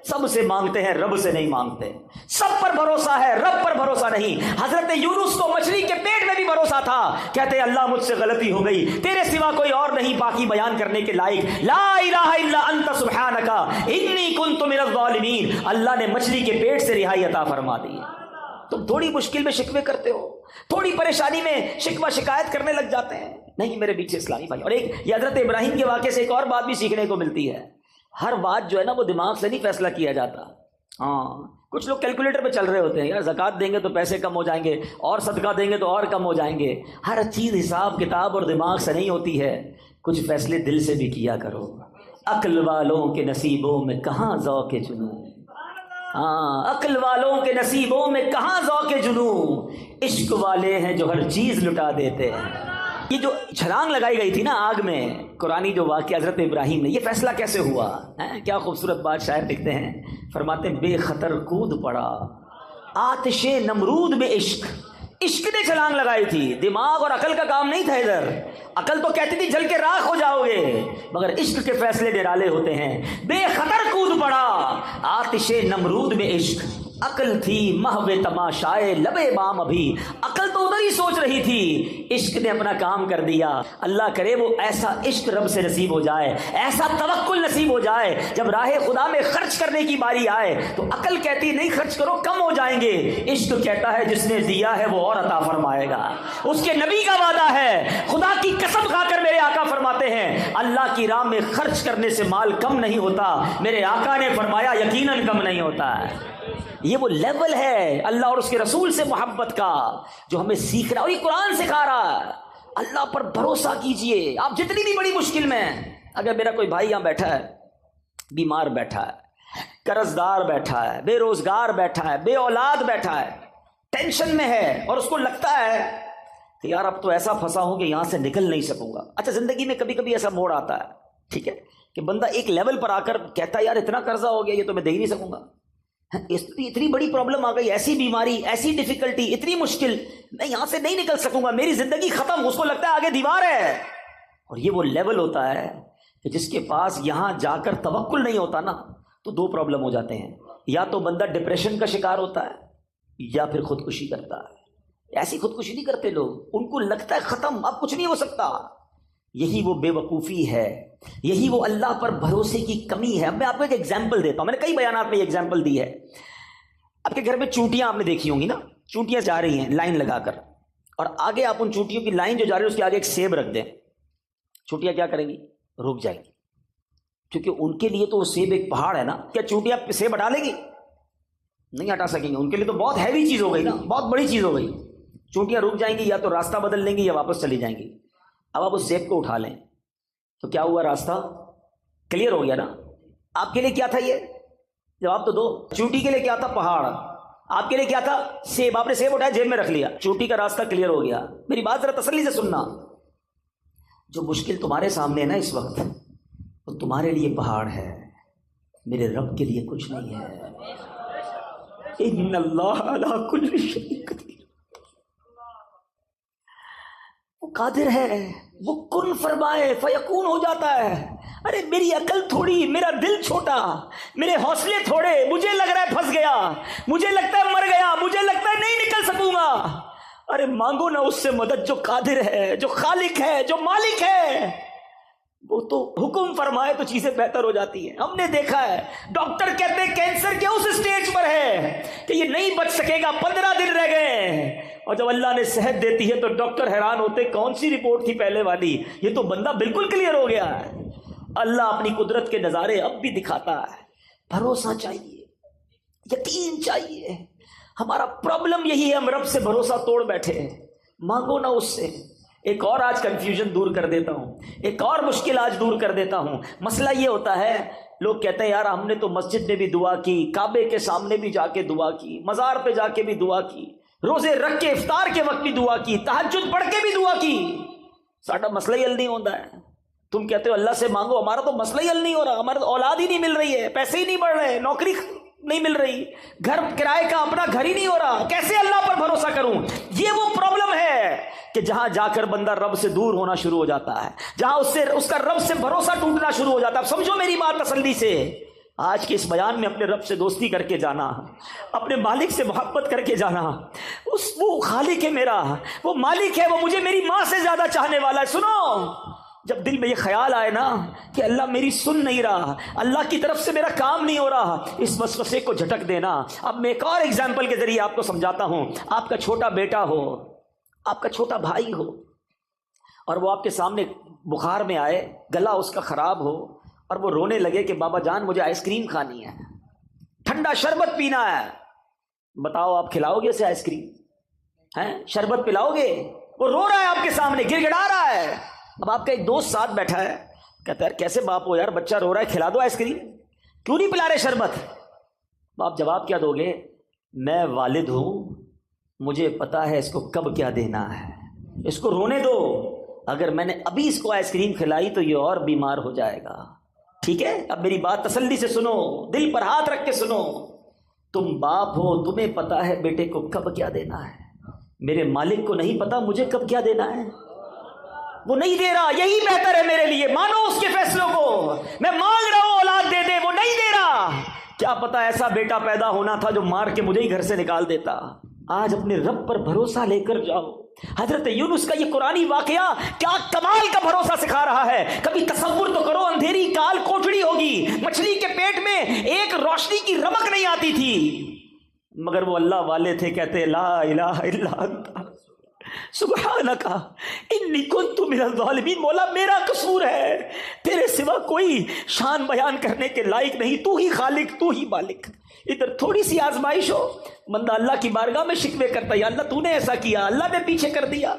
سب سے مانگتے ہیں، رب سے نہیں مانگتے. سب پر بھروسہ ہے، رب پر بھروسہ نہیں. حضرت یونس کو مچھلی کے پیٹ میں بھی بھروسہ تھا، کہتے اللہ مجھ سے غلطی ہو گئی، تیرے سوا کوئی اور نہیں پاکی بیان کرنے کے لائق، لا الہ الا انت سبحانک انی کنت من الظالمین. اللہ نے مچھلی کے پیٹ سے رہائی عطا فرما دی. تم تھوڑی مشکل میں شکوے کرتے ہو، تھوڑی پریشانی میں شکوہ شکایت کرنے لگ جاتے ہیں. نہیں میرے پیچھے اسلامی بھائی. اور ایک یہ حضرت ابراہیم کے واقعے سے ایک اور بات بھی سیکھنے کو ملتی ہے، ہر بات جو ہے نا وہ دماغ سے نہیں فیصلہ کیا جاتا. ہاں کچھ لوگ کیلکولیٹر پہ چل رہے ہوتے ہیں، یار زکوٰۃ دیں گے تو پیسے کم ہو جائیں گے، اور صدقہ دیں گے تو اور کم ہو جائیں گے. ہر چیز حساب کتاب اور دماغ سے نہیں ہوتی ہے، کچھ فیصلے دل سے بھی کیا کرو. عقل والوں کے نصیبوں میں کہاں ذوق جنون، ہاں عقل والوں کے نصیبوں میں کہاں ذوق جنون، عشق والے ہیں جو ہر چیز لٹا دیتے ہیں. یہ جو چھلانگ لگائی گئی تھی نا آگ میں، قرآنی جو واقعہ حضرت ابراہیم نے، یہ فیصلہ کیسے ہوا ہے؟ کیا خوبصورت بات شاعر لکھتے ہیں، فرماتے بے خطر کود پڑا آتش نمرود میں عشق. عشق نے چھلانگ لگائی تھی، دماغ اور عقل کا کام نہیں تھا. ادھر عقل تو کہتی تھی جل کے راکھ ہو جاؤ گے، مگر عشق کے فیصلے نرالے ہوتے ہیں. بے خطر کود پڑا آتش نمرود میں عشق، عقل تھی محو تماشائے لبے بام. ابھی عقل تو ادھر ہی سوچ رہی تھی، عشق نے اپنا کام کر دیا. اللہ کرے وہ ایسا عشق رب سے نصیب ہو جائے، ایسا توکل نصیب ہو جائے، جب راہ خدا میں خرچ کرنے کی باری آئے تو عقل کہتی نہیں خرچ کرو کم ہو جائیں گے، عشق کہتا ہے جس نے دیا ہے وہ اور عطا فرمائے گا. اس کے نبی کا وعدہ ہے، خدا کی قسم کھا کر میرے آقا فرماتے ہیں اللہ کی راہ میں خرچ کرنے سے مال کم نہیں ہوتا. میرے آقا نے فرمایا یقیناً کم نہیں ہوتا ہے. یہ وہ لیول ہے اللہ اور اس کے رسول سے محبت کا جو ہمیں سیکھ رہا ہے، اور یہ قرآن سکھا رہا ہے. اللہ پر بھروسہ کیجئے آپ جتنی بھی بڑی مشکل میں. اگر میرا کوئی بھائی یہاں بیٹھا ہے، بیمار بیٹھا ہے، قرض دار بیٹھا ہے، بے روزگار بیٹھا ہے، بے اولاد بیٹھا ہے، ٹینشن میں ہے، اور اس کو لگتا ہے کہ یار اب تو ایسا پھنسا ہوں کہ یہاں سے نکل نہیں سکوں گا. اچھا زندگی میں کبھی کبھی ایسا موڑ آتا ہے، ٹھیک ہے، کہ بندہ ایک لیول پر آ کر کہتا ہے یار اتنا قرضہ ہو گیا یہ تو میں دے ہی نہیں سکوں گا، اتنی بڑی پرابلم آ گئی، ایسی بیماری، ایسی ڈیفیکلٹی، اتنی مشکل، میں یہاں سے نہیں نکل سکوں گا، میری زندگی ختم. اس کو لگتا ہے آگے دیوار ہے. اور یہ وہ لیول ہوتا ہے کہ جس کے پاس یہاں جا کر توکل نہیں ہوتا نا تو دو پرابلم ہو جاتے ہیں، یا تو بندہ ڈپریشن کا شکار ہوتا ہے یا پھر خودکشی کرتا ہے. ایسی خودکشی نہیں کرتے لوگ، ان کو لگتا ہے ختم اب کچھ نہیں ہو سکتا. یہی وہ بے وقوفی ہے، یہی وہ اللہ پر بھروسے کی کمی ہے. اب میں آپ کو ایک ایگزامپل دیتا ہوں، میں نے کئی بیانات میں یہ ایگزامپل دی ہے. آپ کے گھر میں چونٹیاں آپ نے دیکھی ہوں گی نا، چونٹیاں جا رہی ہیں لائن لگا کر، اور آگے آپ ان چونٹیوں کی لائن جو جا رہی ہے اس کے آگے ایک سیب رکھ دیں، چونٹیاں کیا کریں گی؟ رک جائیں گی، کیونکہ ان کے لیے تو وہ سیب ایک پہاڑ ہے نا. کیا چونٹیاں سیب ہٹا لیں گی؟ نہیں ہٹا سکیں گے، ان کے لیے تو بہت ہیوی چیز ہو گئی نا، بہت بڑی چیز ہو گئی. چونٹیاں رک جائیں گی، یا تو راستہ بدل لیں گی یا واپس چلی جائیں گی. اب آپ اس سیب کو اٹھا لیں تو کیا ہوا؟ راستہ کلیئر ہو گیا نا. آپ کے لیے کیا تھا یہ؟ جواب تو دو. چونٹی کے لیے کیا تھا؟ پہاڑ. آپ کے لیے کیا تھا؟ سیب. آپ نے سیب اٹھایا، جیب میں رکھ لیا، چونٹی کا راستہ کلیئر ہو گیا. میری بات ذرا تسلی سے سننا. جو مشکل تمہارے سامنے ہے نا اس وقت، وہ تمہارے لیے پہاڑ ہے، میرے رب کے لیے کچھ نہیں ہے. ان اللہ علی کل شیء قدیر. وہ قادر ہے، وہ کن فرمائے فیکون ہو جاتا ہے. ارے میری عقل تھوڑی، میرا دل چھوٹا، میرے حوصلے تھوڑے، مجھے لگ رہا ہے پھنس گیا، مجھے لگتا ہے مر گیا، مجھے لگتا ہے نہیں نکل سکوں گا. ارے مانگو نا اس سے مدد جو قادر ہے، جو خالق ہے، جو مالک ہے. وہ تو حکم فرمائے تو چیزیں بہتر ہو جاتی ہیں. ہم نے دیکھا ہے ڈاکٹر کہتے ہیں کینسر کے اس سٹیج پر ہے کہ یہ نہیں بچ سکے گا، 15 دن رہ گئے، اور جب اللہ نے صحت دیتی ہے تو ڈاکٹر حیران ہوتے کون سی رپورٹ تھی پہلے والی، یہ تو بندہ بالکل کلیئر ہو گیا ہے. اللہ اپنی قدرت کے نظارے اب بھی دکھاتا ہے. بھروسہ چاہیے، یقین چاہیے. ہمارا پرابلم یہی ہے، ہم رب سے بھروسہ توڑ بیٹھے ہیں. مانگو نا اس سے. ایک اور آج کنفیوژن دور کر دیتا ہوں، ایک اور مشکل آج دور کر دیتا ہوں. مسئلہ یہ ہوتا ہے، لوگ کہتے ہیں یار ہم نے تو مسجد میں بھی دعا کی، کعبے کے سامنے بھی جا کے دعا کی، مزار پہ جا کے بھی دعا کی، روزے رکھ کے افطار کے وقت بھی دعا کی، تہجد پڑھ کے بھی دعا کی، ساڈا مسئلہ ہی حل نہیں ہوتا ہے. تم کہتے ہو اللہ سے مانگو، ہمارا تو مسئلہ ہی حل نہیں ہو رہا، ہمارا تو اولاد ہی نہیں مل رہی ہے، پیسے ہی نہیں بڑھ رہے، نوکری نہیں مل رہی، گھر کرائے کا اپنا گھر ہی نہیں ہو رہا، کیسے اللہ پر بھروسہ کروں؟ یہ وہ پرابلم ہے کہ جہاں جا کر بندہ رب سے دور ہونا شروع ہو جاتا ہے، جہاں اس کا رب سے بھروسہ ٹوٹنا شروع ہو جاتا ہے. اب سمجھو میری بات تسلی سے. آج کے اس بیان میں اپنے رب سے دوستی کر کے جانا، اپنے مالک سے محبت کر کے جانا. وہ خالق ہے میرا، وہ مالک ہے، وہ مجھے میری ماں سے زیادہ چاہنے والا ہے. سنو، جب دل میں یہ خیال آئے نا کہ اللہ میری سن نہیں رہا، اللہ کی طرف سے میرا کام نہیں ہو رہا، اس وسوسے کو جھٹک دینا. اب میں ایک اور ایگزامپل کے ذریعے آپ کو سمجھاتا ہوں. آپ کا چھوٹا بیٹا ہو، آپ کا چھوٹا بھائی ہو، اور وہ آپ کے سامنے بخار میں آئے، گلا اس کا خراب ہو، اور وہ رونے لگے کہ بابا جان مجھے آئس کریم کھانی ہے، ٹھنڈا شربت پینا ہے. بتاؤ آپ کھلاؤ گے اسے آئس کریم؟ شربت پلاؤ گے؟ وہ رو رہا ہے آپ کے سامنے، گر گڑا رہا ہے. اب آپ کا ایک دوست ساتھ بیٹھا ہے، کہتا ہے کیسے باپ ہو یار، بچہ رو رہا ہے، کھلا دو آئس کریم، کیوں نہیں پلا رہے شربت؟ آپ جواب کیا دو گے؟ میں والد ہوں، مجھے پتا ہے اس کو کب کیا دینا ہے، اس کو رونے دو، اگر میں نے ابھی اس کو آئس کریم کھلائی تو یہ اور بیمار ہو جائے گا. ٹھیک ہے؟ اب میری بات تسلی سے سنو، دل پر ہاتھ رکھ کے سنو. تم باپ ہو، تمہیں پتا ہے بیٹے کو کب کیا دینا ہے. میرے مالک کو نہیں پتا مجھے کب کیا دینا ہے، وہ نہیں دے رہا، یہی بہتر ہے میرے لیے. مانو اس کے فیصلوں کو. میں مانگ رہا ہوں اولاد دے دے، وہ نہیں دے رہا. کیا پتا ایسا بیٹا پیدا ہونا تھا جو مار کے مجھے ہی گھر سے نکال دیتا. آج اپنے رب پر بھروسہ لے کر جاؤ. حضرت یونس کا یہ قرآنی واقعہ کیا کمال کا بھروسہ سکھا رہا ہے. کبھی تصور تو کرو، اندھیری کال کوٹڑی ہوگی، مچھلی کے پیٹ میں ایک روشنی کی رمق نہیں آتی تھی، مگر وہ اللہ والے تھے، کہتے لا الہ الا انت سبحانک انی کنت من الظالمین. مولا میرا قصور ہے، تیرے سوا کوئی شان بیان کرنے کے لائق نہیں، تو ہی خالق، تو ہی مالک. ادھر تھوڑی سی آزمائش ہو، بندہ اللہ کی بارگاہ میں شکوے کرتا ہے، یا اللہ تو نے ایسا کیا، اللہ نے پیچھے کر دیا.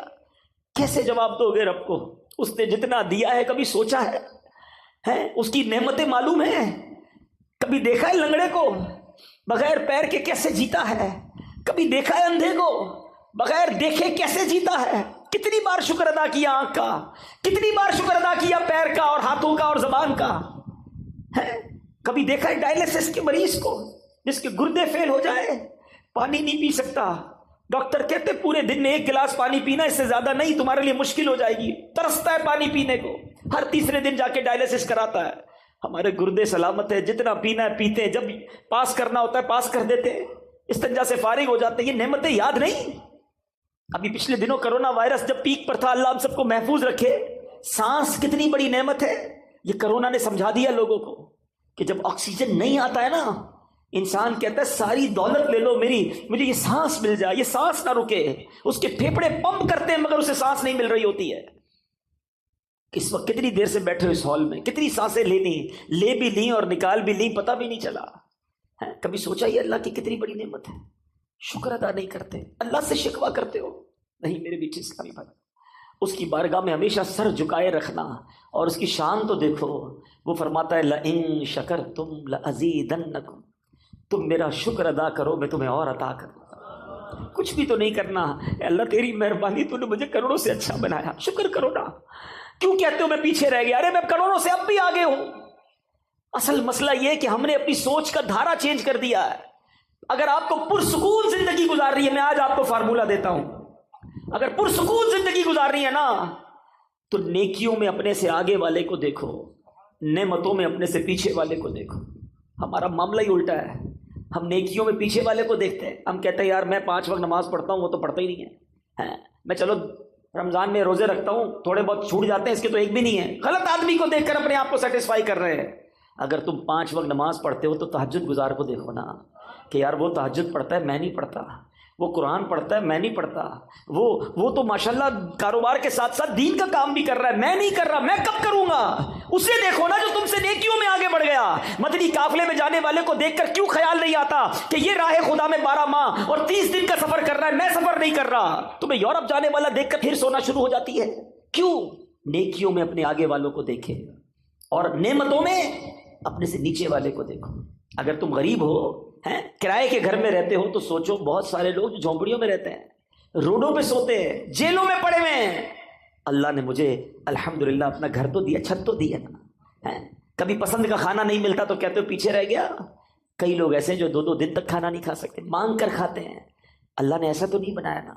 کیسے جواب دو گے رب کو؟ اس نے جتنا دیا ہے کبھی سوچا ہے؟ اس کی نعمتیں معلوم ہیں؟ کبھی دیکھا ہے لنگڑے کو بغیر پیر کے کیسے جیتا ہے؟ کبھی دیکھا ہے اندھے کو بغیر دیکھے کیسے جیتا ہے؟ کتنی بار شکر ادا کیا آنکھ کا، کتنی بار شکر ادا کیا پیر کا اور ہاتھوں کا اور زبان کا. کبھی دیکھا ہے ڈائلیسس کے مریض کو جس کے گردے فیل ہو جائے، پانی نہیں پی سکتا، ڈاکٹر کہتے پورے دن میں 1 گلاس پانی پینا، اس سے زیادہ نہیں، تمہارے لیے مشکل ہو جائے گی. ترستا ہے پانی پینے کو، ہر تیسرے دن جا کے ڈائلیسس کراتا ہے. ہمارے گردے سلامت ہے، جتنا پینا ہے پیتے، جب پاس کرنا ہوتا ہے پاس کر دیتے، استنجا سے فارغ ہو جاتے. یہ نعمتیں یاد نہیں؟ ابھی پچھلے دنوں کرونا وائرس جب پیک پر تھا، اللہ ہم سب کو محفوظ رکھے. سانس کتنی بڑی نعمت ہے، یہ کرونا نے سمجھا دیا لوگوں کو کہ جب آکسیجن نہیں آتا ہے نا، انسان کہتا ہے ساری دولت لے لو میری، مجھے یہ سانس مل جائے، یہ سانس نہ رکے، اس کے پھیپھڑے پمپ کرتے ہیں مگر اسے سانس نہیں مل رہی ہوتی ہے۔ اس وقت کتنی دیر سے بیٹھے ہو اس ہال میں، کتنی سانسیں لینی، لے بھی لیں اور نکال بھی لیں، پتہ بھی نہیں چلا۔ کبھی سوچا یہ اللہ کی کتنی بڑی نعمت ہے؟ شکر ادا نہیں کرتے، اللہ سے شکوہ کرتے ہو۔ نہیں میرے بیٹے اسلامی بھائی، اس کی بارگاہ میں ہمیشہ سر جھکائے رکھنا، اور اس کی شان تو دیکھو، وہ فرماتا ہے لَإِن شَكَرْتُمْ لَأَزِيدَنَّكُمْ، تم میرا شکر ادا کرو میں تمہیں اور عطا کروں۔ کچھ بھی تو نہیں کرنا، اے اللہ تیری مہربانی، تو نے مجھے کروڑوں سے اچھا بنایا، شکر کرو نا۔ کیوں کہتے ہو میں پیچھے رہ گیا؟ ارے میں کروڑوں سے اب بھی آگے ہوں۔ اصل مسئلہ یہ کہ ہم نے اپنی سوچ کا دھارا چینج کر دیا ہے۔ اگر آپ کو پرسکون زندگی گزار رہی ہے، میں آج آپ کو فارمولہ دیتا ہوں، اگر پرسکون زندگی گزار رہی ہے نا، تو نیکیوں میں اپنے سے آگے والے کو دیکھو، نعمتوں میں اپنے سے پیچھے والے کو دیکھو۔ ہمارا معاملہ ہی الٹا ہے، ہم نیکیوں میں پیچھے والے کو دیکھتے ہیں۔ ہم کہتے ہیں یار میں 5 وقت نماز پڑھتا ہوں، وہ تو پڑھتا ہی نہیں ہے، میں چلو رمضان میں روزے رکھتا ہوں، تھوڑے بہت چھوٹ جاتے ہیں، اس کے تو ایک بھی نہیں ہے۔ غلط آدمی کو دیکھ کر اپنے آپ کو سیٹسفائی کر رہے ہیں۔ اگر تم 5 وقت نماز پڑھتے ہو تو تہجد گزار کو دیکھو نا، کہ یار وہ تہجد پڑھتا ہے میں نہیں پڑھتا، وہ قرآن پڑھتا ہے میں نہیں پڑھتا، وہ تو ماشاءاللہ کاروبار کے ساتھ ساتھ دین کا کام بھی کر رہا ہے، میں نہیں کر رہا، میں کب کروں گا؟ اسے دیکھو نا جو تم سے نیکیوں میں آگے بڑھ گیا۔ مدنی قافلے میں جانے والے کو دیکھ کر کیوں خیال نہیں آتا کہ یہ راہ خدا میں 12 ماہ اور 30 دن کا سفر کر رہا ہے، میں سفر نہیں کر رہا؟ تمہیں یورپ جانے والا دیکھ کر پھر سونا شروع ہو جاتی ہے۔ کیوں؟ نیکیوں میں اپنے آگے والوں کو دیکھے، اور نعمتوں میں اپنے سے نیچے والے کو دیکھو۔ اگر تم غریب ہو، کرائے کے گھر میں رہتے ہو، تو سوچو بہت سارے لوگ جو جھونپڑیوں میں رہتے ہیں، روڈوں پہ سوتے ہیں، جیلوں میں پڑے ہوئے ہیں، اللہ نے مجھے الحمدللہ اپنا گھر تو دیا، چھت تو دی ہے نا۔ کبھی پسند کا کھانا نہیں ملتا تو کہتے ہو پیچھے رہ گیا۔ کئی لوگ ایسے ہیں جو 2 دن تک کھانا نہیں کھا سکتے، مانگ کر کھاتے ہیں۔ اللہ نے ایسا تو نہیں بنایا نا۔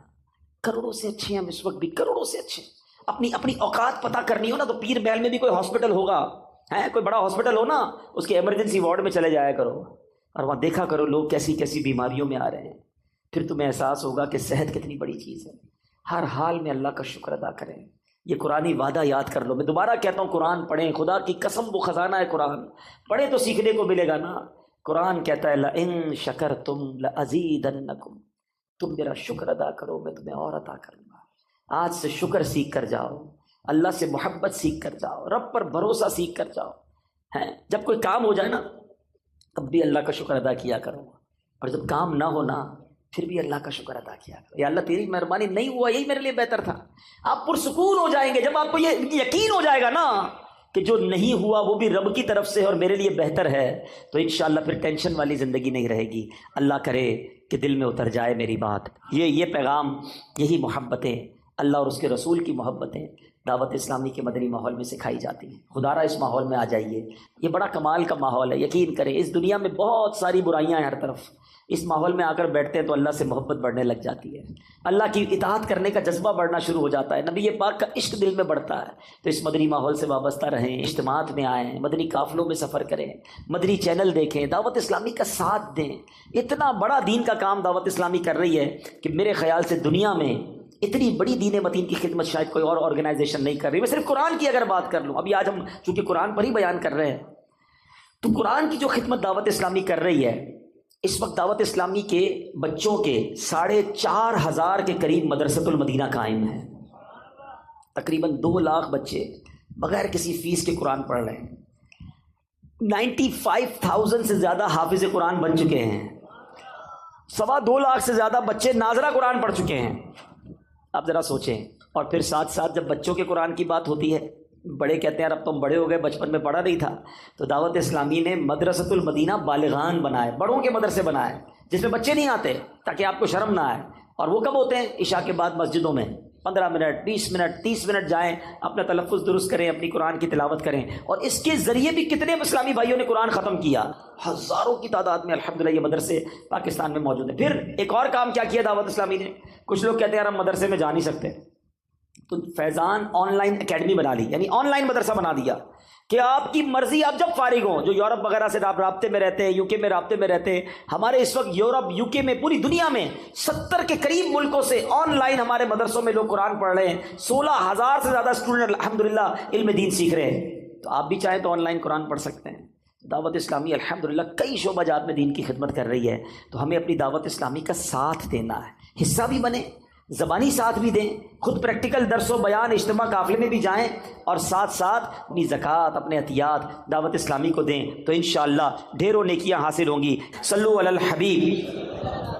کروڑوں سے اچھے ہیں ہم اس وقت بھی، کروڑوں سے اچھے۔ اپنی اوقات پتہ کرنی ہو نا تو پیر محل میں بھی کوئی ہاسپٹل ہوگا، کوئی بڑا ہاسپٹل ہو نا، اس کے ایمرجنسی وارڈ میں چلے جایا کرو، اور وہاں دیکھا کرو لوگ کیسی کیسی بیماریوں میں آ رہے ہیں۔ پھر تمہیں احساس ہوگا کہ صحت کتنی بڑی چیز ہے۔ ہر حال میں اللہ کا شکر ادا کریں۔ یہ قرآنی وعدہ یاد کر لو۔ میں دوبارہ کہتا ہوں قرآن پڑھیں، خدا کی قسم وہ خزانہ ہے قرآن، پڑھیں تو سیکھنے کو ملے گا نا۔ قرآن کہتا ہے لَإِن شَكَرْتُمْ لَأَزِيدَنَّكُمْ، تم میرا شکر ادا کرو میں تمہیں اور عطا کروں گا۔ آج سے شکر سیکھ کر جاؤ، اللہ سے محبت سیکھ کر جاؤ، رب پر بھروسہ سیکھ کر جاؤ۔ جب کوئی کام ہو جائے نا تب بھی اللہ کا شکر ادا کیا کرو، اور جب کام نہ ہونا پھر بھی اللہ کا شکر ادا کیا کرو۔ یا اللہ تیری مہربانی، نہیں ہوا یہی میرے لیے بہتر تھا۔ آپ پرسکون ہو جائیں گے جب آپ کو یہ یقین ہو جائے گا نا کہ جو نہیں ہوا وہ بھی رب کی طرف سے اور میرے لیے بہتر ہے، تو انشاءاللہ پھر ٹینشن والی زندگی نہیں رہے گی۔ اللہ کرے کہ دل میں اتر جائے میری بات۔ یہ پیغام، یہی محبتیں، اللہ اور اس کے رسول کی محبتیں دعوت اسلامی کے مدنی ماحول میں سکھائی جاتی ہیں۔ خدا را اس ماحول میں آ جائیے، یہ بڑا کمال کا ماحول ہے۔ یقین کریں اس دنیا میں بہت ساری برائیاں ہیں ہر طرف، اس ماحول میں آ کر بیٹھتے ہیں تو اللہ سے محبت بڑھنے لگ جاتی ہے، اللہ کی اطاعت کرنے کا جذبہ بڑھنا شروع ہو جاتا ہے، نبی پاک کا عشق دل میں بڑھتا ہے۔ تو اس مدنی ماحول سے وابستہ رہیں، اجتماعات میں آئیں، مدنی قافلوں میں سفر کریں، مدنی چینل دیکھیں، دعوت اسلامی کا ساتھ دیں۔ اتنا بڑا دین کا کام دعوت اسلامی کر رہی ہے کہ میرے خیال سے دنیا میں اتنی بڑی دین متین کی خدمت شاید کوئی اور آرگنائزیشن نہیں کر رہی۔ میں صرف قرآن کی اگر بات کر لوں، ابھی آج ہم چونکہ قرآن پر ہی بیان کر رہے ہیں، تو قرآن کی جو خدمت دعوت اسلامی کر رہی ہے، اس وقت دعوت اسلامی کے بچوں کے 4,500 کے قریب مدرسۃ المدینہ قائم ہے۔ تقریباً 2 لاکھ بچے بغیر کسی فیس کے قرآن پڑھ رہے ہیں۔ 95,000 سے زیادہ حافظ قرآن بن چکے ہیں۔ 2.25 لاکھ سے زیادہ بچے ناظرہ قرآن پڑھ چکے ہیں۔ آپ ذرا سوچیں، اور پھر ساتھ ساتھ جب بچوں کے قرآن کی بات ہوتی ہے، بڑے کہتے ہیں اب تم بڑے ہو گئے، بچپن میں پڑھا نہیں تھا، تو دعوت اسلامی نے مدرسۃ المدینہ بالغان بنائے، بڑوں کے مدرسے بنائے جس میں بچے نہیں آتے تاکہ آپ کو شرم نہ آئے۔ اور وہ کب ہوتے ہیں؟ عشاء کے بعد مسجدوں میں 15 منٹ 20 منٹ 30 منٹ جائیں، اپنا تلفظ درست کریں، اپنی قرآن کی تلاوت کریں، اور اس کے ذریعے بھی کتنے اسلامی بھائیوں نے قرآن ختم کیا، ہزاروں کی تعداد میں الحمدللہ یہ مدرسے پاکستان میں موجود ہیں۔ پھر ایک اور کام کیا کیا دعوت اسلامی نے؟ کچھ لوگ کہتے ہیں یار ہم مدرسے میں جا نہیں سکتے، تو فیضان آن لائن اکیڈمی بنا لی، یعنی آن لائن مدرسہ بنا دیا کہ آپ کی مرضی، آپ جب فارغ ہوں، جو یورپ وغیرہ سے آپ رابطے میں رہتے ہیں، یو کے میں رابطے میں رہتے ہیں، ہمارے اس وقت یورپ یو کے میں پوری دنیا میں 70 کے قریب ملکوں سے آن لائن ہمارے مدرسوں میں لوگ قرآن پڑھ رہے ہیں۔ 16,000 سے زیادہ اسٹوڈنٹ الحمدللہ علم دین سیکھ رہے ہیں۔ تو آپ بھی چاہیں تو آن لائن قرآن پڑھ سکتے ہیں۔ دعوت اسلامی الحمدللہ کئی شعبہ جات میں دین کی خدمت کر رہی ہے، تو ہمیں اپنی دعوت اسلامی کا ساتھ دینا ہے، حصہ بھی بنیں، زبانی ساتھ بھی دیں، خود پریکٹیکل درس و بیان اجتماع قافلے میں بھی جائیں، اور ساتھ ساتھ اپنی زکوٰۃ، اپنے عطیات دعوت اسلامی کو دیں، تو انشاءاللہ ڈھیروں نیکیاں حاصل ہوں گی۔ صلو علی الحبیب۔